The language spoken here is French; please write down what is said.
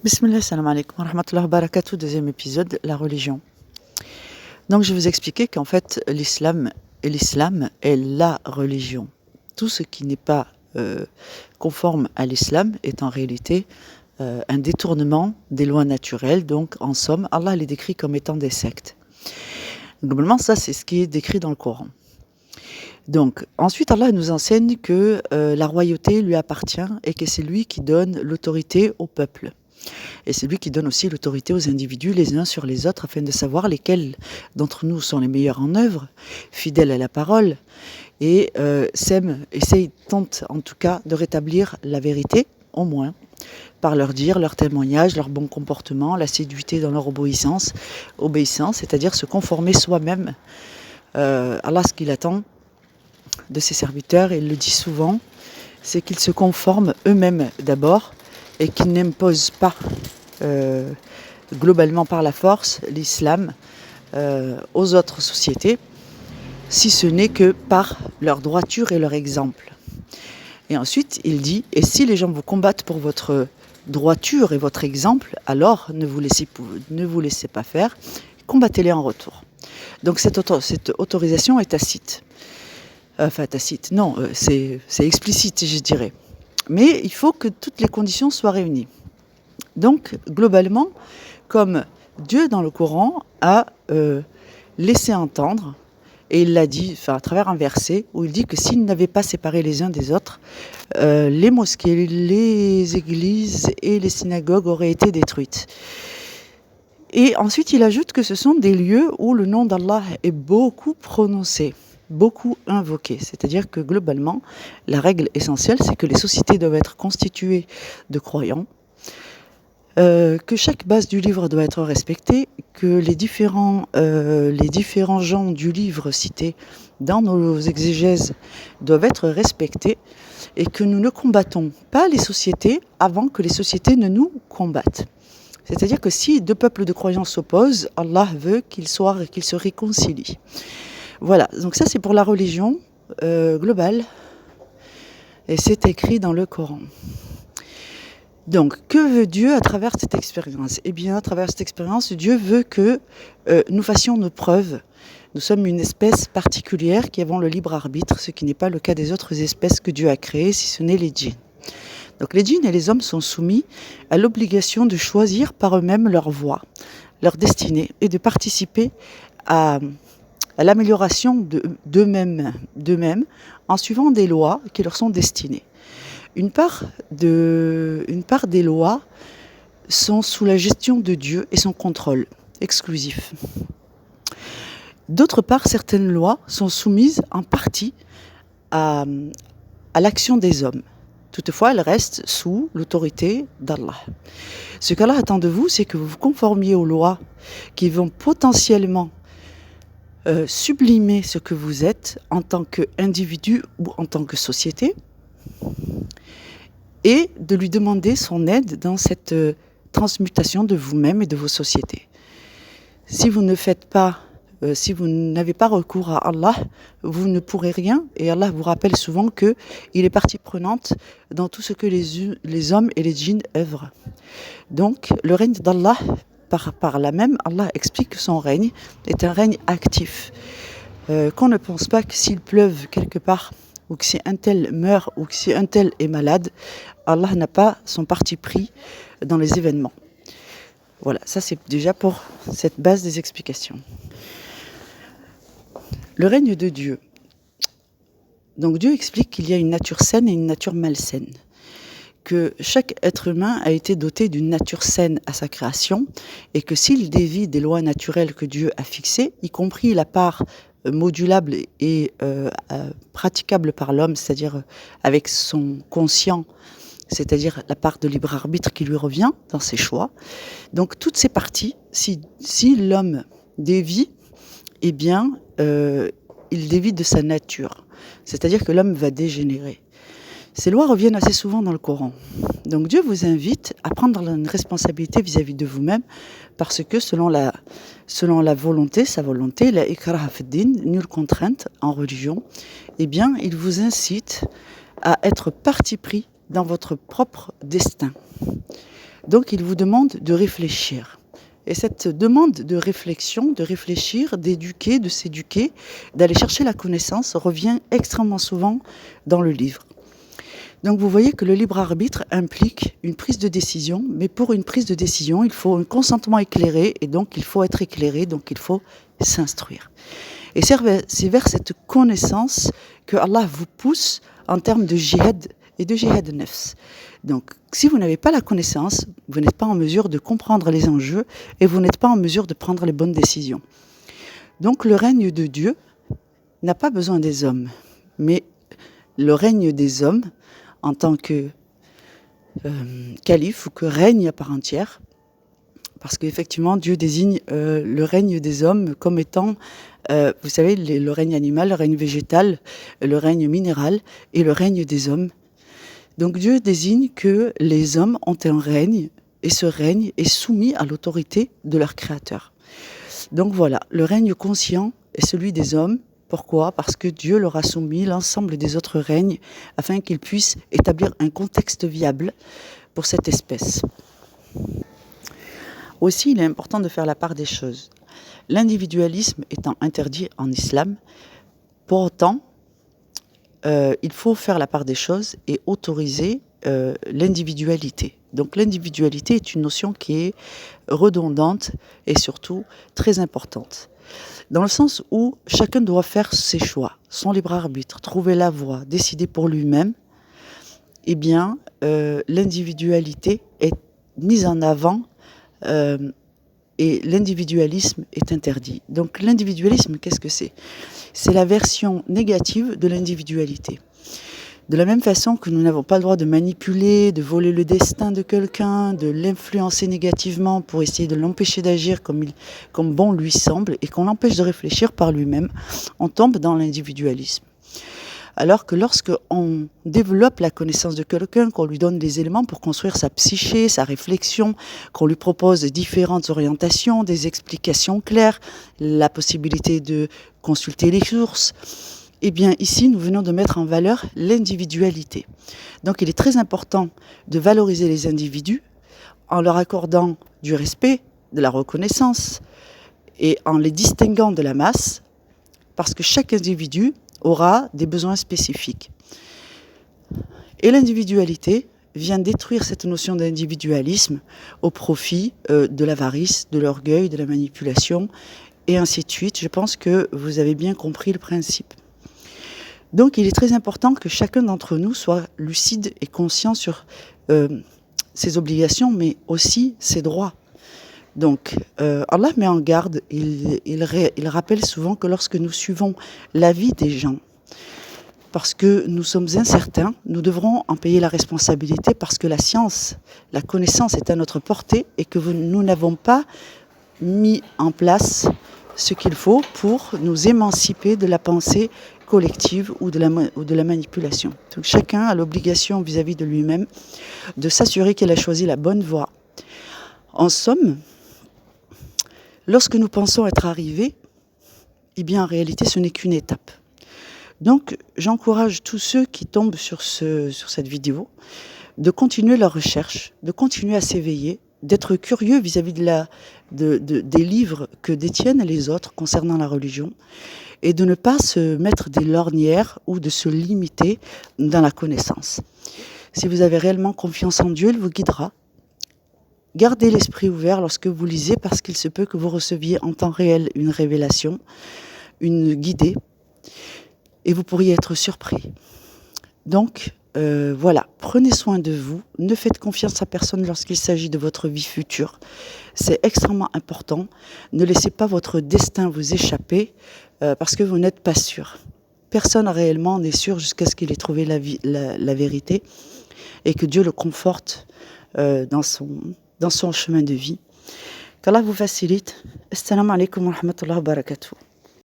Bismillah, salam alaikum wa rahmatullahi wa barakatuh, deuxième épisode, la religion. Donc je vais vous expliquer qu'en fait l'islam est la religion. Tout ce qui n'est pas conforme à l'islam est en réalité un détournement des lois naturelles. Donc en somme, Allah les décrit comme étant des sectes. Globalement, ça c'est ce qui est décrit dans le Coran. Donc ensuite Allah nous enseigne que la royauté lui appartient et que c'est lui qui donne l'autorité au peuple. Et c'est lui qui donne aussi l'autorité aux individus les uns sur les autres afin de savoir lesquels d'entre nous sont les meilleurs en œuvre, fidèles à la parole et tentent en tout cas de rétablir la vérité, au moins, par leur dire, leur témoignage, leur bon comportement, l'assiduité dans leur obéissance, c'est-à-dire se conformer soi-même à ce qu'il attend de ses serviteurs, et il le dit souvent, c'est qu'ils se conforment eux-mêmes d'abord et qu'ils n'imposent pas globalement par la force l'islam aux autres sociétés, si ce n'est que par leur droiture et leur exemple. Et ensuite, il dit, et si les gens vous combattent pour votre droiture et votre exemple, alors ne vous laissez pas faire, combattez-les en retour. Donc cette autorisation est tacite. Enfin tacite, non, c'est explicite, je dirais. Mais il faut que toutes les conditions soient réunies. Donc, globalement, comme Dieu dans le Coran a laissé entendre, et il l'a dit à travers un verset où il dit que s'ils n'avaient pas séparé les uns des autres, les mosquées, les églises et les synagogues auraient été détruites. Et ensuite, il ajoute que ce sont des lieux où le nom d'Allah est beaucoup prononcé, beaucoup invoqué. C'est-à-dire que globalement, la règle essentielle, c'est que les sociétés doivent être constituées de croyants, que chaque base du livre doit être respectée, que les différents gens du livre cités dans nos exégèses doivent être respectés, et que nous ne combattons pas les sociétés avant que les sociétés ne nous combattent. C'est-à-dire que si deux peuples de croyants s'opposent, Allah veut qu'ils se réconcilient. Voilà, donc ça c'est pour la religion globale, et c'est écrit dans le Coran. Donc, que veut Dieu à travers cette expérience ? Eh bien, à travers cette expérience, Dieu veut que nous fassions nos preuves. Nous sommes une espèce particulière qui avons le libre arbitre, ce qui n'est pas le cas des autres espèces que Dieu a créées, si ce n'est les djinns. Donc, les djinns et les hommes sont soumis à l'obligation de choisir par eux-mêmes leur voie, leur destinée, et de participer à l'amélioration d'eux-mêmes en suivant des lois qui leur sont destinées. Une part des lois sont sous la gestion de Dieu et son contrôle exclusif. D'autre part, certaines lois sont soumises en partie à l'action des hommes. Toutefois, elles restent sous l'autorité d'Allah. Ce qu'Allah attend de vous, c'est que vous vous conformiez aux lois qui vont potentiellement sublimer ce que vous êtes en tant qu'individu ou en tant que société, et de lui demander son aide dans cette transmutation de vous-même et de vos sociétés. Si vous n'avez pas recours à Allah, vous ne pourrez rien, et Allah vous rappelle souvent qu'il est partie prenante dans tout ce que les hommes et les djinns œuvrent. Donc, le règne d'Allah, par là même, Allah explique que son règne est un règne actif. Qu'on ne pense pas que s'il pleuve quelque part, ou que si un tel meurt, ou que si un tel est malade, Allah n'a pas son parti pris dans les événements. Voilà, ça c'est déjà pour cette base des explications. Le règne de Dieu. Donc Dieu explique qu'il y a une nature saine et une nature malsaine. Que chaque être humain a été doté d'une nature saine à sa création, et que s'il dévie des lois naturelles que Dieu a fixées, y compris la part modulable et praticable par l'homme, c'est-à-dire avec son conscient, c'est-à-dire la part de libre arbitre qui lui revient dans ses choix. Donc toutes ces parties, si l'homme dévie, eh bien, il dévie de sa nature. C'est-à-dire que l'homme va dégénérer. Ces lois reviennent assez souvent dans le Coran. Donc Dieu vous invite à prendre une responsabilité vis-à-vis de vous-même, parce que selon la volonté, sa volonté, la ikraha fid-din, nulle contrainte en religion, eh bien, il vous incite à être parti pris dans votre propre destin. Donc il vous demande de réfléchir. Et cette demande de réflexion, de réfléchir, d'éduquer, de s'éduquer, d'aller chercher la connaissance revient extrêmement souvent dans le livre. Donc vous voyez que le libre arbitre implique une prise de décision, mais pour une prise de décision, il faut un consentement éclairé, et donc il faut être éclairé, donc il faut s'instruire. Et c'est vers cette connaissance que Allah vous pousse en termes de jihad et de jihad nefs. Donc si vous n'avez pas la connaissance, vous n'êtes pas en mesure de comprendre les enjeux et vous n'êtes pas en mesure de prendre les bonnes décisions. Donc le règne de Dieu n'a pas besoin des hommes, mais le règne des hommes en tant que calife ou que règne à part entière, parce qu'effectivement Dieu désigne le règne des hommes comme étant, vous savez, le règne animal, le règne végétal, le règne minéral et le règne des hommes. Donc Dieu désigne que les hommes ont un règne et ce règne est soumis à l'autorité de leur créateur. Donc voilà, le règne conscient est celui des hommes. Pourquoi ? Parce que Dieu leur a soumis l'ensemble des autres règnes afin qu'ils puissent établir un contexte viable pour cette espèce. Aussi, il est important de faire la part des choses. L'individualisme étant interdit en islam, pour autant, il faut faire la part des choses et autoriser l'individualité. Donc l'individualité est une notion qui est redondante et surtout très importante. Dans le sens où chacun doit faire ses choix, son libre arbitre, trouver la voie, décider pour lui-même, eh bien, l'individualité est mise en avant et l'individualisme est interdit. Donc l'individualisme, qu'est-ce que c'est ? C'est la version négative de l'individualité. De la même façon que nous n'avons pas le droit de manipuler, de voler le destin de quelqu'un, de l'influencer négativement pour essayer de l'empêcher d'agir comme bon lui semble et qu'on l'empêche de réfléchir par lui-même, on tombe dans l'individualisme. Alors que lorsque on développe la connaissance de quelqu'un, qu'on lui donne des éléments pour construire sa psyché, sa réflexion, qu'on lui propose différentes orientations, des explications claires, la possibilité de consulter les sources, eh bien ici nous venons de mettre en valeur l'individualité. Donc il est très important de valoriser les individus en leur accordant du respect, de la reconnaissance et en les distinguant de la masse, parce que chaque individu aura des besoins spécifiques. Et l'individualité vient détruire cette notion d'individualisme au profit de l'avarice, de l'orgueil, de la manipulation, et ainsi de suite. Je pense que vous avez bien compris le principe. Donc il est très important que chacun d'entre nous soit lucide et conscient sur ses obligations, mais aussi ses droits. Donc Allah met en garde, il rappelle souvent que lorsque nous suivons l'avis des gens, parce que nous sommes incertains, nous devrons en payer la responsabilité parce que la science, la connaissance est à notre portée et que nous n'avons pas mis en place ce qu'il faut pour nous émanciper de la pensée collective ou de la manipulation. Donc chacun a l'obligation vis-à-vis de lui-même de s'assurer qu'il a choisi la bonne voie. En somme, lorsque nous pensons être arrivés, eh bien en réalité ce n'est qu'une étape. Donc j'encourage tous ceux qui tombent sur cette vidéo de continuer leur recherche, de continuer à s'éveiller, d'être curieux vis-à-vis des livres que détiennent les autres concernant la religion et de ne pas se mettre des lorgnières ou de se limiter dans la connaissance. Si vous avez réellement confiance en Dieu, il vous guidera. Gardez l'esprit ouvert lorsque vous lisez parce qu'il se peut que vous receviez en temps réel une révélation, une guidée, et vous pourriez être surpris. Donc, voilà, prenez soin de vous, ne faites confiance à personne lorsqu'il s'agit de votre vie future. C'est extrêmement important. Ne laissez pas votre destin vous échapper parce que vous n'êtes pas sûr. Personne réellement n'est sûr jusqu'à ce qu'il ait trouvé la vérité et que Dieu le conforte dans son chemin de vie. Qu'Allah vous facilite. Assalamu alaikum wa rahmatullahi wa barakatuh.